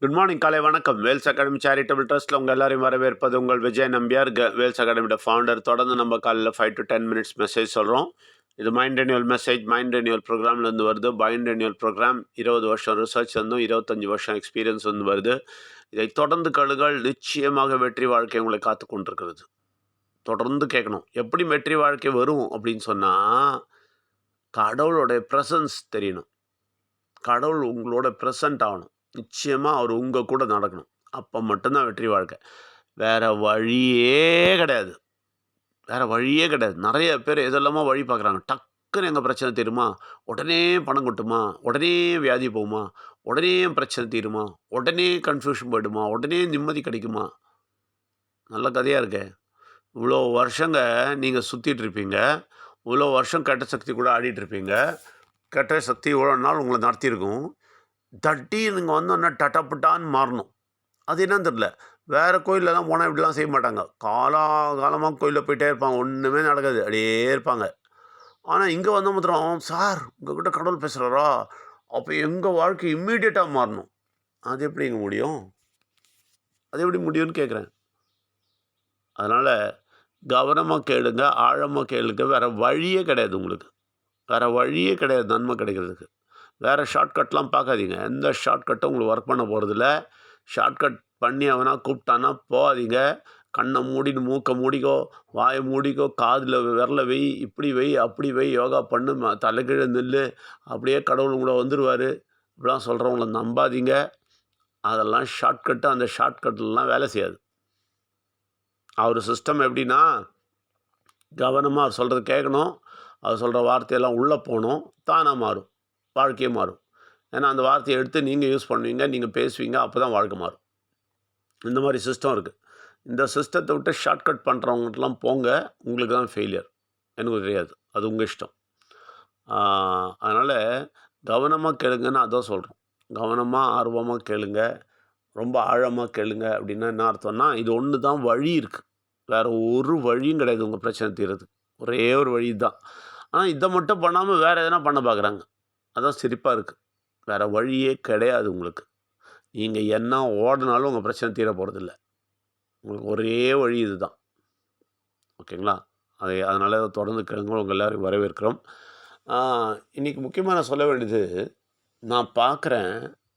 Good morning, காலை வணக்கம். Wales academy charitable ட்ரஸ்ட்டில் உங்கள் எல்லாரையும் வரவேற்பது உங்கள் விஜய் நம்பியார், வேல்ஸ் அகாடமியோட ஃபவுண்டர். தொடர்ந்து நம்ம காலையில் 5 to 10 மினிட்ஸ் மெசேஜ் சொல்கிறோம். இது mind renewal message, mind renewal ப்ரோக்ராம்லேருந்து வருது. மைண்ட் ரெனியூவல் ப்ரோக்ராம் 20 வருஷம் ரிசர்ச் இருந்தும் 25 வருஷம் எக்ஸ்பீரியன்ஸ் வந்து வருது. இதை தொடர்ந்து கழுகள், நிச்சயமாக வெற்றி வாழ்க்கை உங்களை காத்து கொண்டிருக்கிறது. தொடர்ந்து கேட்கணும், எப்படி வெற்றி வாழ்க்கை வரும் அப்படின்னு சொன்னால், கடவுளோடைய ப்ரெசன்ஸ் தெரியணும். கடவுள் உங்களோட ப்ரெசன்ட் ஆகணும். நிச்சயமாக அவர் உங்கள் கூட நடக்கணும். அப்போ மட்டும்தான் வெற்றி வாழ்க்கை. வேறு வழியே கிடையாது. வேறு வழியே கிடையாது. நிறைய பேர் எதெல்லாமோ வழி பார்க்குறாங்க. டக்குன்னு எங்கள் பிரச்சனை தீருமா, உடனே பணம் கொட்டுமா, உடனே வியாதி போகுமா, உடனே பிரச்சனை தீருமா, உடனே கன்ஃபியூஷன் போயிடுமா, உடனே நிம்மதி கிடைக்குமா. நல்ல கதையாக இருக்கே. இவ்வளோ வருஷங்க நீங்கள் சுற்றிட்டுருப்பீங்க. இவ்வளோ வருஷம் கெட்ட சக்தி கூட ஆடிட்டுருப்பீங்க. கெட்ட சக்தி இவ்வளோ நாள் உங்களை நடத்தியிருக்கும். திடீர்னு இங்கே வந்தோன்னா டட்டப்பட்டான்னு மாறணும். அது என்னன்னு தெரில. வேறு கோயிலெலாம் போனால் இப்படிலாம் செய்ய மாட்டாங்க. காலமாக கோயிலில் போயிட்டே இருப்பாங்க. ஒன்றுமே நடக்காது, அப்படியே இருப்பாங்க. ஆனால் இங்கே வந்த மாத்திரம், சார் உங்கள்கிட்ட கடவுள் பேசுகிறாரா, அப்போ எங்கள் வாழ்க்கை இம்மீடியட்டாக மாறணும். அது எப்படி இங்கே முடியும்? அது எப்படி முடியும்னு கேட்குறேன். அதனால் கவனமாக கேளுங்க, ஆழமாக கேளுங்க. வேறு வழியே கிடையாது உங்களுக்கு. வேறு வழியே கிடையாது நன்மை கிடைக்கிறதுக்கு. வேறு ஷார்ட்கட்லாம் பார்க்காதீங்க. எந்த ஷார்ட்கட்டும் உங்களுக்கு ஒர்க் பண்ண போகிறதில்ல. ஷார்ட்கட் பண்ணி அவனா கூப்பிட்டானா போகாதீங்க. கண்ணை மூடின்னு மூக்கை மூடிக்கோ, வாயை மூடிக்கோ, காதில் விரல வை, இப்படி வை, அப்படி வை, யோகா பண்ணு, தலைகீழ நில்லு, அப்படியே கடவுள் உங்களை வந்துடுவார். இப்படிலாம் சொல்கிறவங்கள நம்பாதீங்க. அதெல்லாம் ஷார்ட்கட்டு. அந்த ஷார்ட்கட்லாம் வேலை செய்யாது. அவர் சிஸ்டம் எப்படின்னா, கவனமாக அவர் சொல்கிறது கேட்கணும். அவர் சொல்கிற வார்த்தையெல்லாம் உள்ளே போகணும். தானாக மாறும், வாழ்க்கையே மாறும். ஏன்னா அந்த வார்த்தையை எடுத்து நீங்கள் யூஸ் பண்ணுவீங்க, நீங்கள் பேசுவீங்க, அப்போ தான் வாழ்க்கை மாறும். இந்த மாதிரி சிஸ்டம் இருக்குது. இந்த சிஸ்டத்தை விட்டு ஷார்ட்கட் பண்ணுறவங்கட்டெலாம் போங்க, உங்களுக்கு தான் ஃபெயிலியர். எனக்கு தெரியாது, அது உங்கள் இஷ்டம். அதனால் கவனமாக கேளுங்கன்னு அதான் சொல்கிறோம். கவனமாக ஆர்வமாக கேளுங்க, ரொம்ப ஆழமாக கேளுங்க. அப்படின்னா என்ன அர்த்தம்னா, இது ஒன்று தான் வழி இருக்குது. வேறு ஒரு வழியும் கிடையாது உங்கள் பிரச்சனை தீர்றதுக்கு. ஒரே ஒரு வழி தான். ஆனால் இதை மட்டும் பண்ணாமல் வேறு எதனா பண்ண பார்க்குறாங்க. அதான் சிரிப்பாக இருக்குது. வேறு வழியே கிடையாது உங்களுக்கு. நீங்கள் என்ன ஓடினாலும் உங்கள் பிரச்சனை தீர போகிறதில்ல. உங்களுக்கு ஒரே வழி இது தான். ஓகேங்களா? அதனால் தொடர்ந்து கேளுங்க. உங்கள் எல்லோரையும் வரவேற்கிறோம். இன்றைக்கி முக்கியமாக நான் சொல்ல வேண்டியது, நான் பார்க்குறேன்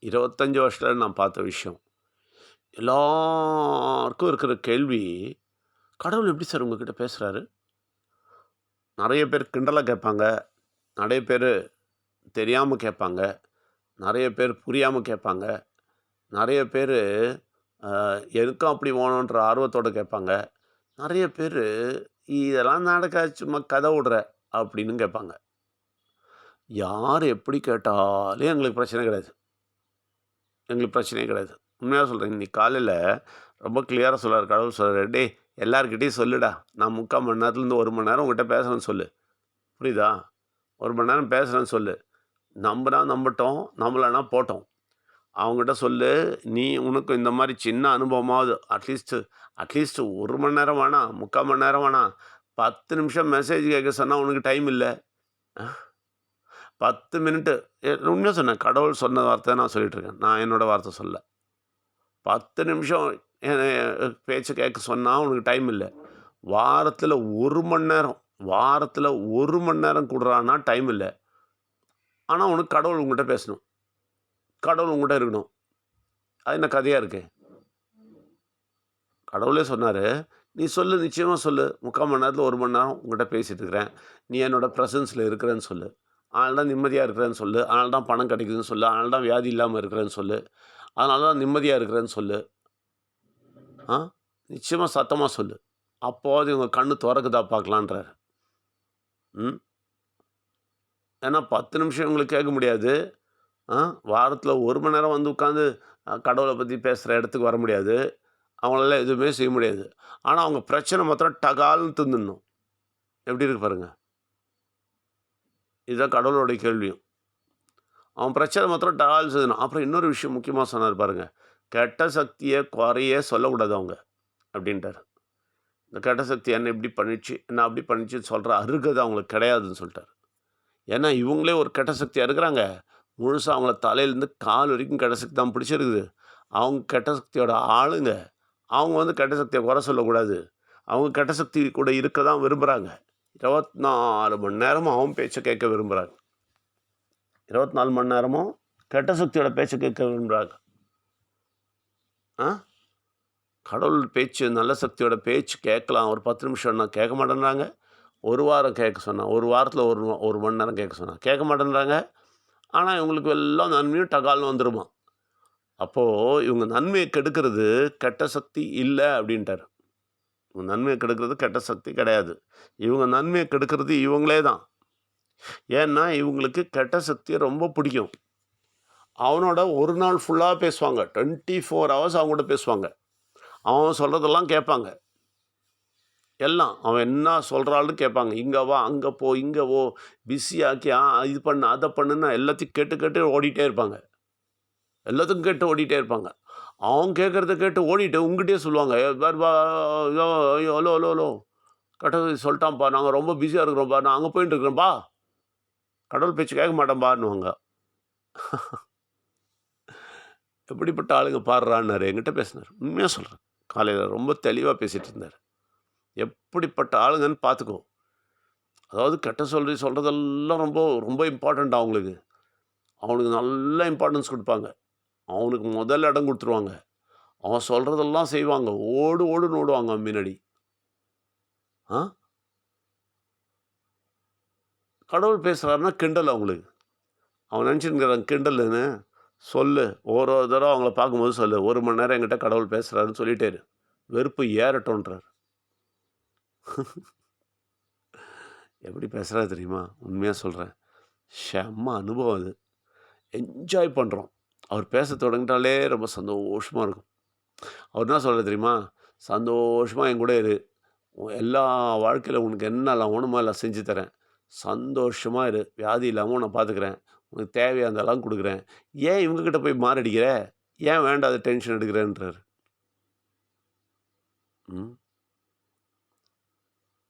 25 வருஷத்தில் நான் பார்த்த விஷயம். எல்லாருக்கும் இருக்கிற கேள்வி, கடவுள் எப்படி சார் உங்கள்கிட்ட பேசுகிறாரு? நிறைய பேர் கிண்டலாக கேட்பாங்க, நிறைய பேர் தெரியாமல் கேட்பாங்க, நிறைய பேர் புரியாமல் கேட்பாங்க, நிறைய பேர் எதுக்கும் அப்படி போகணுன்ற ஆர்வத்தோடு கேட்பாங்க, நிறைய பேர் இதெல்லாம் நடக்காது, சும்மா கதை விடுற அப்படின்னு கேட்பாங்க. யார் எப்படி கேட்டாலும் எங்களுக்கு பிரச்சனை கிடையாது. எங்களுக்கு பிரச்சனையே கிடையாது. உண்மையாக சொல்கிறேன். இன்றைக்கி காலையில் ரொம்ப கிளியராக சொல்கிறார் கடவுள். சொல்கிறார், டே எல்லாருக்கிட்டையும் சொல்லுடா, நான் 3/4 மணி நேரத்துலேருந்து 1 மணி நேரம் உங்கள்கிட்ட பேசுகிறேன்னு சொல்லு. புரியுதா? 1 மணி நேரம் பேசுகிறேன்னு சொல்லு. நம்பினா நம்பட்டோம், நம்பலைன்னா போட்டோம். அவங்ககிட்ட சொல்லு, நீ உனக்கு இந்த மாதிரி சின்ன அனுபவமாவது அட்லீஸ்ட்டு 1 மணி நேரம் வேணாம், 3/4 மணி நேரம் வேணாம், 10 நிமிஷம் மெசேஜ் கேட்க சொன்னால் உனக்கு டைம் இல்லை. 10 மினிட்டு. உண்மையாக சொன்னேன். கடவுள் சொன்ன வார்த்தை நான் சொல்லிகிட்ருக்கேன். நான் என்னோடய வார்த்தை சொல்ல. 10 நிமிஷம் பேச்சு கேட்க சொன்னால் உனக்கு டைம் இல்லை. வாரத்தில் 1 மணி நேரம், வாரத்தில் 1 மணி நேரம் கொடுறான்னா டைம் இல்லை. ஆனால் உனக்கு கடவுள் உங்கள்கிட்ட பேசணும், கடவுள் உங்கள்கிட்ட இருக்கணும். அது என்ன கதையாக இருக்கு? கடவுளே சொன்னார், நீ சொல்லு, நிச்சயமாக சொல்லு. 3/4 மணி நேரத்தில் 1 மணி நேரம் உங்கள்கிட்ட பேசிகிட்டு இருக்கிறேன், நீ என்னோடய ப்ரெசன்ஸில் இருக்கிறேன்னு சொல்லு. அதனால தான் நிம்மதியாக இருக்கிறேன்னு சொல்லு. அதனால தான் பணம் கிடைக்குதுன்னு சொல்லு. அதனால தான் வியாதி இல்லாமல் இருக்கிறேன்னு சொல்லு. அதனால தான் நிம்மதியாக இருக்கிறேன்னு சொல்லு. நிச்சயமாக சத்தமாக சொல்லு. அப்போது இவங்க கண்ணு திறக்குதா பார்க்கலான்றார். ஏன்னா 10 நிமிஷம் இவங்களுக்கு கேட்க முடியாது. வாரத்தில் 1 மணி நேரம் வந்து உட்காந்து கடவுளை பற்றி பேசுகிற இடத்துக்கு வர முடியாது. அவங்களால எதுவுமே செய்ய முடியாது. ஆனால் அவங்க பிரச்சனை மாத்திரம் டகால்னு தின்னுடணும். எப்படி இருக்கு பாருங்கள். இதுதான் கடவுளோடைய கேள்வியும். அவன் பிரச்சனை மாத்திரம் டகால் செய்யணும். அப்புறம் இன்னொரு விஷயம் முக்கியமாக சொன்னார் பாருங்கள், கெட்ட சக்தியை குறையே சொல்லக்கூடாது அவங்க அப்படின்ட்டார். இந்த கெட்ட சக்தி என்ன இப்படி பண்ணிச்சு, என்ன அப்படி பண்ணிச்சுன்னு சொல்கிற அருகதை அவங்களுக்கு கிடையாதுன்னு சொல்லிட்டார். ஏன்னா இவங்களே ஒரு கெட்ட சக்தியாக இருக்கிறாங்க. முழுசாக அவங்கள தலையிலேருந்து கால் வரைக்கும் கெட்ட சக்தி தான் பிடிச்சிருக்குது. அவங்க கெட்ட சக்தியோட ஆளுங்க. அவங்க வந்து கெட்ட சக்திய குறை சொல்லக்கூடாது. அவங்க கெட்ட சக்தி கூட இருக்க தான் விரும்புறாங்க. 24 மணி நேரமும் அவன் பேச்ச கேட்க விரும்புறாங்க. 24 மணி நேரமும் கெட்ட சக்தியோட பேச்ச கேட்க விரும்புறாங்க. ஆ? கடவுள் பேச்சு, நல்ல சக்தியோட பேச்சு கேட்கலாம். ஒரு 10 நிமிஷம்னா கேட்க மாட்டேன்றாங்க. 1 வாரம் கேட்க சொன்னா, 1 வாரத்தில 1 மணி நேரம் கேட்க சொன்னா, கேட்க மாட்டேன்றாங்க. ஆனா, இவங்களுக்கு எல்லாம் நன்மையும் டகால்னு வந்துருமா. அப்போ இவங்க நன்மைய கெடுக்கிறது கெட்ட சக்தி இல்ல அப்படின்ட்டாரு. இவங்க நன்மைய கெடுக்கிறது கெட்ட சக்தி கிடையாது. இவங்க நன்மைய கெடுக்கிறது இவங்களே தான். ஏன்னா, இவங்களுக்கு கெட்ட சக்திய ரொம்ப பிடிக்கும். அவனோட ஒரு நாள் ஃபுல்லா பேசுவாங்க. 24 ஹவர்ஸ் அவங்க கூட பேசுவாங்க. அவன் சொல்றதெல்லாம் கேட்பாங்க. எல்லாம். அவன் என்ன சொல்றான்னு கேட்பாங்க. இங்க வா, அங்க போ, இங்க போ, பிஸி ஆக்கி இது பண்ணு, அத பண்ணுன்னு எல்லாத்தையும் கேட்டு கேட்டு ஓடிட்டே இருப்பாங்க. எல்லாத்துக்கும் கேட்டு ஓடிட்டே இருப்பாங்க. அவன் கேட்கறத கேட்டு ஓடிட்டு உங்கிட்டயே சொல்லுவாங்க. பாரு பா யோ ஐயோ ஹலோ, ஹலோ, ஹலோ. கடவுள் சொல்ட்டான்ப்பா, நாங்க ரொம்ப பிஸியா இருக்கிறோம்ப்பா. நான் அங்க போயிட்டு இருக்கிறேன்ப்பா. கடவுள் பேச்சு கேட்க மாட்டேன்ப்பான்னுவாங்க. எப்படிப்பட்ட ஆளுங்க பார்றான்னாரு. என்கிட்ட பேசினாரு. உண்மையா சொல்றேன். காலையில ரொம்ப தெளிவா பேசிட்டு இருந்தாரு. எப்படிப்பட்ட ஆளுங்கன்னு பார்த்துக்கோ. அதாவது கெட்ட சொல்றதெல்லாம் ரொம்ப ரொம்ப இம்பார்ட்டன்ட் அவங்களுக்கு. அவனுக்கு நல்ல இம்பார்ட்டன்ஸ் குடுப்பாங்க. அவனுக்கு முதல் இடம் குடுத்துருவாங்க. அவன் சொல்றதெல்லாம் செய்வாங்க. ஓடு ஓடுன்னு ஓடுவாங்க அவன் பின்னாடி. ஆ? கடவுள் பேசுறாருன்னா கிண்டல் அவங்களுக்கு. அவன் நெனச்சுன்னுருக்கான் கிண்டலுன்னு. சொல்லு. ஒரு ஒரு தடவ அவங்கள பார்க்கும்போது சொல்லு. 1 மணி நேரம் என்கிட்ட கடவுள் பேசுறாருன்னு சொல்லிட்டே இரு. வெறுப்பு ஏறட்டும்ன்றாரு. எப்படி பேசுறாரு தெரியுமா? உண்மையா சொல்றேன். செம்ம அனுபவம் அது. என்ஜாய் பண்றோம். அவர் பேச தொடங்கிட்டாலே ரொம்ப சந்தோஷமா இருக்கும். அவர் என்ன சொல்றாரு தெரியுமா? சந்தோஷமா என்கூட இரு. எல்லா வாழ்க்கையில உனக்கு என்னலாம் வேணுமோ எல்லாம் செஞ்சு தரேன். சந்தோஷமா இரு. வியாதி இல்லாம உன்ன பார்த்துக்கிறேன். உனக்கு தேவையானதெல்லாம் குடுக்குறேன். ஏன் இவங்க கிட்ட போய் மாரடிக்கிற? ஏன் வேண்டாத டென்ஷன் எடுக்கிறேன்றாரு. ம்.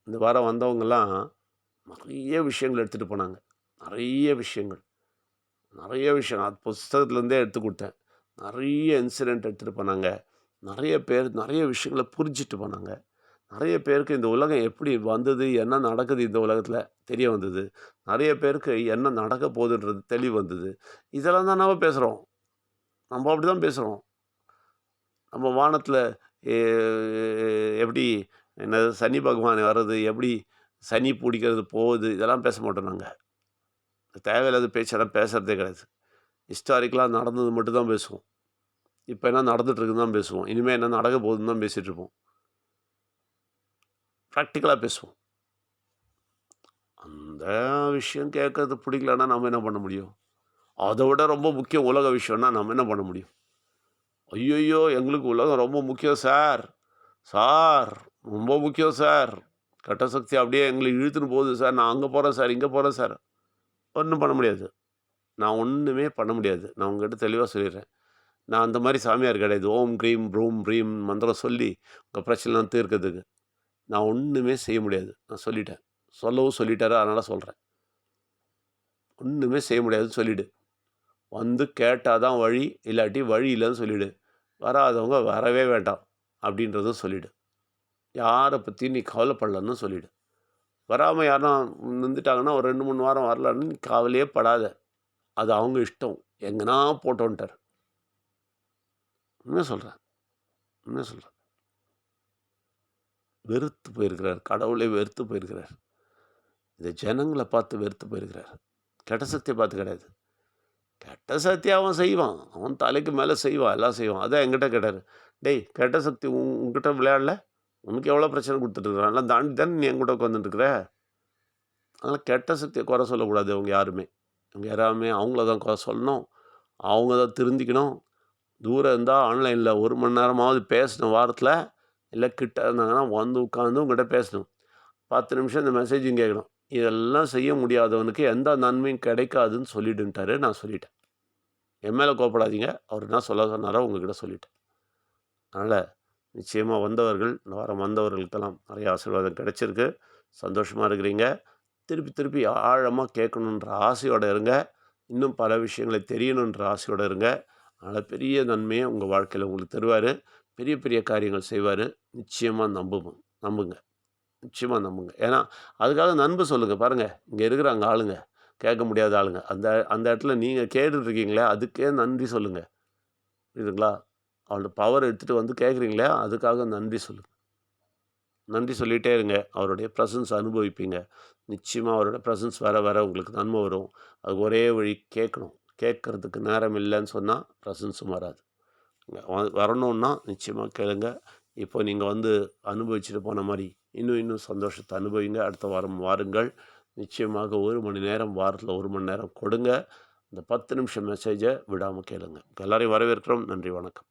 இந்த வாரம் வந்தவங்கலாம் நெறைய விஷயங்கள் எடுத்துட்டு போனாங்க. நெறைய விஷயங்கள். நெறைய விஷயம். அது புஸ்தகத்துலேருந்தே எடுத்து குடுத்தேன். நெறைய இன்சிடென்ட் எடுத்துட்டு போனாங்க. நெறைய பேர் நெறைய விஷயங்கள புரிஞ்சுட்டு போனாங்க. நெறைய பேருக்கு இந்த உலகம் எப்படி வந்தது, என்ன நடக்குது இந்த உலகத்தில தெரிய வந்தது. நெறைய பேருக்கு என்ன நடக்க போகுதுன்றது தெளிவு வந்தது. இதெல்லாம் தான் நாம பேசுறோம். நம்ம அப்படிதான் பேசுறோம். நம்ம வானத்தில எ எப்படி என்னது சனி பகவான் வர்றது, எப்படி சனி புடிக்கிறது போகுது, இதெல்லாம் பேச மாட்டோம் நாங்க. தேவையில்லாத பேச்செல்லாம் பேசுறதே கிடையாது. ஹிஸ்டாரிக்கலா நடந்தது மட்டும் தான் பேசுவோம். இப்ப என்ன நடந்துட்டு இருக்குன்னு தான் பேசுவோம். இனிமே என்ன நடக்க போகுதுன்னு தான் பேசிட்டு இருப்போம். பிராக்டிகலா பேசுவோம். அந்த விஷயம் கேட்கறது பிடிக்கலன்னா நம்ம என்ன பண்ண முடியும்? அத விட ரொம்ப முக்கியம் உலக விஷயம்னா நம்ம என்ன பண்ண முடியும்? "ஐய்யய்யோ! எங்களுக்கு உலகம் ரொம்ப முக்கியம் சார். சார் ரொம்ப முக்கியம் சார். கெட்ட சக்தி அப்படியே எங்கள இழுத்துன்னு போகுது சார். நான் அங்க போறேன் சார், இங்க போறேன் சார்." ஒண்ணும் பண்ண முடியாது. நான் ஒண்ணுமே பண்ண முடியாது. நான் உங்ககிட்ட தெளிவா சொல்லிடுறேன். நான் அந்த மாரி சாமியார் கிடையாது. ஓம் க்ரீம் ப்ரூம் ப்ரீம் மந்திரம் சொல்லி உங்க பிரச்சனைலாம் தீர்க்கிறதுக்கு. நான் ஒண்ணுமே செய்ய முடியாது. நான் சொல்லிட்டேன். சொல்லவும் சொல்லிட்டாரு. அதனால சொல்றேன். ஒண்ணுமே செய்ய முடியாதுன்னு சொல்லிடு. வந்து கேட்டா தான் வழி, இல்லாட்டி வழி இல்லன்னு சொல்லிடு. வராதவங்க வரவே வேண்டாம் அப்படின்றதும் சொல்லிடு. யார பத்தியும் நீ கவலைப்படலன்னு சொல்லிடு. வராம யாருனா நிந்துட்டாங்கன்னா, ஒரு 2, 3 வாரம் வரலன்னு நீ கவலையே படாத. அது அவங்க இஷ்டம். எங்கனா போட்டோன்ட்டாரு. உண்மைய சொல்றேன். உண்மைய சொல்றேன். வெறுத்து போயிருக்கிறார். கடவுளே வெறுத்து போயிருக்கிறார். இந்த ஜனங்கள பார்த்து வெறுத்து போயிருக்கிறார். கெட்ட சக்திய பார்த்து கிடையாது. கெட்ட சக்தி அவன் செய்வான். அவன் தலைக்கு மேல செய்வான். எல்லாம் செய்வான். அதான் என்கிட்ட கேட்டாரு. "டேய் கெட்ட சக்தி உன்கிட்ட விளையாடல? உனக்கு எவ்வளோ பிரச்சனை குடுத்துட்டு இருக்கிறான். எல்லாம் தாண்டி தானே நீ என்கூட உட்காந்துட்டு இருக்கிற." அதனால கெட்ட சக்திய குறை சொல்லக்கூடாது அவங்க யாருமே. அவங்க யாராலுமே அவங்கள தான் குறை சொல்லணும். அவங்க தான் திருந்திக்கணும். தூரம் இருந்தா ஆன்லைன்ல 1 மணி நேரமாவது பேசணும் வாரத்தில. இல்ல கிட்ட இருந்தாங்கன்னா வந்து உட்காந்து உங்ககிட்ட பேசணும். 10 நிமிஷம் இந்த மெசேஜும் கேட்கணும். இதெல்லாம் செய்ய முடியாதவனுக்கு எந்த நன்மையும் கிடைக்காதுன்னு சொல்லிடுன்ட்டாரு. நான் சொல்லிட்டேன். என் மேல கோவப்படாதீங்க. அவரு என்ன சொல்ல சொன்னாரோ உங்ககிட்ட சொல்லிட்டேன். அதனால நிச்சயமா வந்தவர்கள், இந்த வாரம் வந்தவர்களுக்கெல்லாம் நெறைய ஆசீர்வாதம் கிடைச்சிருக்கு. சந்தோஷமா இருக்கிறீங்க. திருப்பி திருப்பி ஆழமா கேட்கணுன்ற ஆசையோட இருங்க. இன்னும் பல விஷயங்களை தெரியணுன்ற ஆசையோட இருங்க. அதனால் பெரிய நன்மையை உங்கள் வாழ்க்கையில் உங்களுக்கு தருவார். பெரிய பெரிய காரியங்கள் செய்வார். நிச்சயமாக நம்புங்க. நிச்சயமாக நம்புங்க. ஏன்னா அதுக்காக நண்பு சொல்லுங்கள். பாருங்கள், இங்கே இருக்கிறாங்க ஆளுங்க, கேட்க முடியாத ஆளுங்க. அந்த அந்த இடத்துல நீங்கள் கேட்டுட்ருக்கீங்களே, அதுக்கே நன்றி சொல்லுங்கள். புரியுதுங்களா? அவரோட பவர் எடுத்துகிட்டு வந்து கேட்குறீங்களே, அதுக்காக நன்றி சொல்லுங்கள். நன்றி சொல்லிகிட்டே இருங்க. அவருடைய ப்ரெசன்ஸ் அனுபவிப்பீங்க. நிச்சயமாக அவரோட ப்ரெசன்ஸ் வர வர உங்களுக்கு நன்மை வரும். அதுக்கு ஒரே வழி கேட்கணும். கேட்கறதுக்கு நேரம் இல்லைன்னு சொன்னால் ப்ரெசன்ஸும் வராது. வரணுன்னா நிச்சயமாக கேளுங்க. இப்போ நீங்கள் வந்து அனுபவிச்சுட்டு போன மாதிரி இன்னும் சந்தோஷத்தை அனுபவிங்க. அடுத்த வாரம் வாருங்கள். நிச்சயமாக 1 மணி நேரம், வாரத்தில் 1 மணி நேரம் கொடுங்க. இந்த 10 நிமிஷம் மெசேஜை விடாமல் கேளுங்க. எல்லாரையும் வரவேற்கிறோம். நன்றி, வணக்கம்.